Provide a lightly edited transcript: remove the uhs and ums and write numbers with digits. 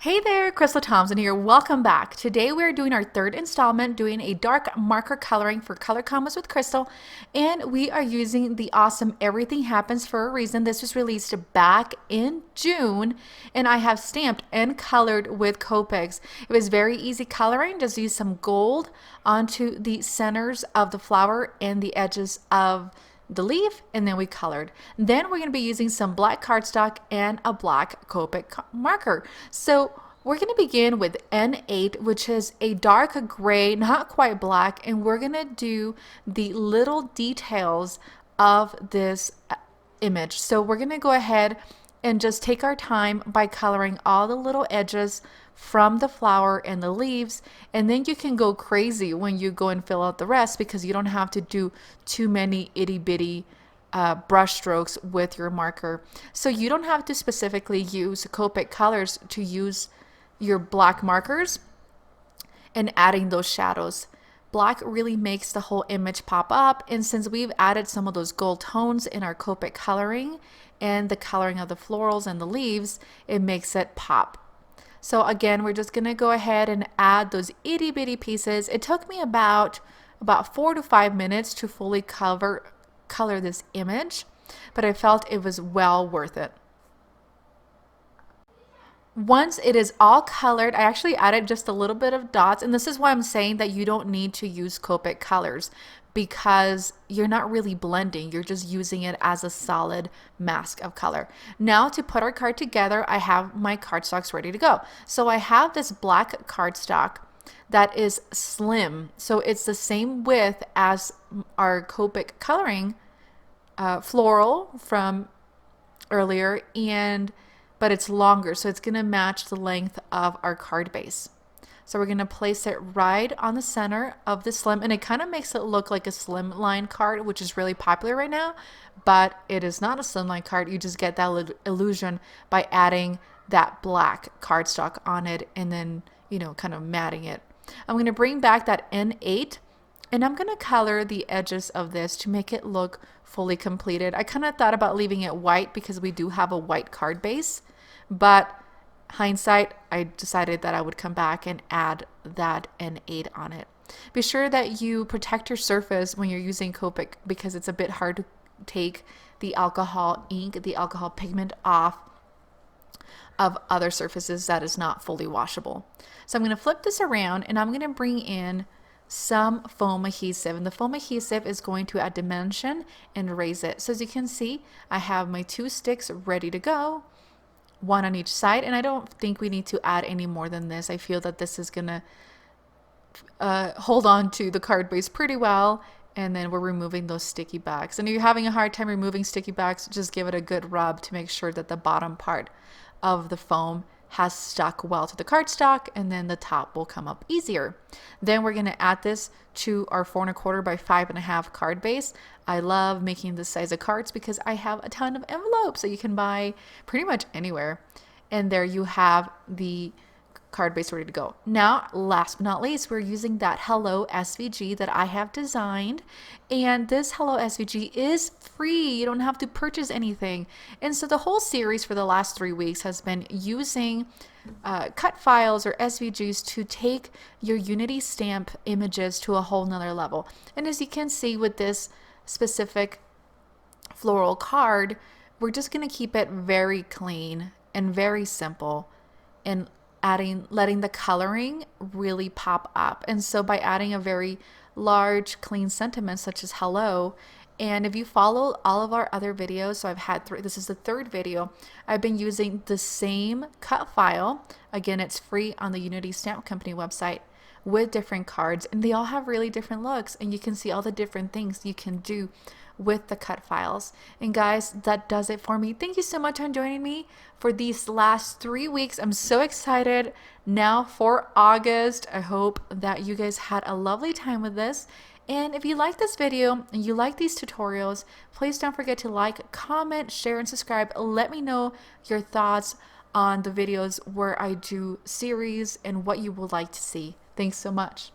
Hey there, Crystal Thompson here. Welcome back. Today we're doing our third installment, doing a dark marker coloring for Color Combos with Crystal, and we are using the awesome Everything Happens for a Reason. This was released back in June, and I have stamped and colored with Copics. It was very easy coloring. Just use some gold onto the centers of the flower and the edges of the leaf, and then we colored. Then we're going to be using some black cardstock and a black Copic marker. So we're going to begin with N8, which is a dark gray, not quite black, and we're going to do the little details of this image. So we're going to go ahead and just take our time by coloring all the little edges from the flower and the leaves, and then you can go crazy when you go and fill out the rest because you don't have to do too many itty-bitty brush strokes with your marker. So you don't have to specifically use Copic colors to use your black markers and adding those shadows. Black really makes the whole image pop up, and since we've added some of those gold tones in our Copic coloring and the coloring of the florals and the leaves, it makes it pop. So again, we're just gonna go ahead and add those itty bitty pieces. It took me about 4 to 5 minutes to fully color this image, but I felt it was well worth it. Once it is all colored, I actually added just a little bit of dots, and this is why I'm saying that you don't need to use Copic colors because you're not really blending, you're just using it as a solid mask of color. Now to put our card together, I have my cardstocks ready to go. So I have this black cardstock that is slim, so it's the same width as our Copic coloring floral from earlier, but it's longer, so it's gonna match the length of our card base. So we're gonna place it right on the center of the slim, and it kind of makes it look like a slimline card, which is really popular right now, but it is not a slimline card. You just get that illusion by adding that black cardstock on it and then, kind of matting it. I'm gonna bring back that N8, and I'm gonna color the edges of this to make it look fully completed. I kind of thought about leaving it white because we do have a white card base, but hindsight, I decided that I would come back and add that N8 on it. Be sure that you protect your surface when you're using Copic because it's a bit hard to take the alcohol ink, the alcohol pigment off of other surfaces that is not fully washable. So I'm going to flip this around and I'm going to bring in some foam adhesive, and the foam adhesive is going to add dimension and raise it. So as you can see, I have my 2 sticks ready to go, one on each side, and I don't think we need to add any more than this. I feel that this is gonna hold on to the card base pretty well, and then we're removing those sticky backs. And if you're having a hard time removing sticky backs, just give it a good rub to make sure that the bottom part of the foam has stuck well to the cardstock, and then the top will come up easier. Then we're gonna add this to our 4 1/4 by 5 1/2 card base. I love making this size of cards because I have a ton of envelopes that you can buy pretty much anywhere. And there you have the card base ready to go. Now, last but not least, we're using that Hello SVG that I have designed, and this Hello SVG is free. You don't have to purchase anything. And so the whole series for the last 3 weeks has been using cut files or SVGs to take your Unity stamp images to a whole nother level. And as you can see with this specific floral card, we're just going to keep it very clean and very simple, and letting the coloring really pop up. And so by adding a very large clean sentiment such as hello, and if you follow all of our other videos, so I've had 3, this is the 3rd video, I've been using the same cut file. Again, it's free on the Unity Stamp Company website with different cards, and they all have really different looks, and you can see all the different things you can do with the cut files. And guys, that does it for me. Thank you so much for joining me for these last 3 weeks. I'm so excited now for August. I hope that you guys had a lovely time with this. And if you like this video and you like these tutorials, please don't forget to like, comment, share, and subscribe. Let me know your thoughts on the videos where I do series and what you would like to see. Thanks so much.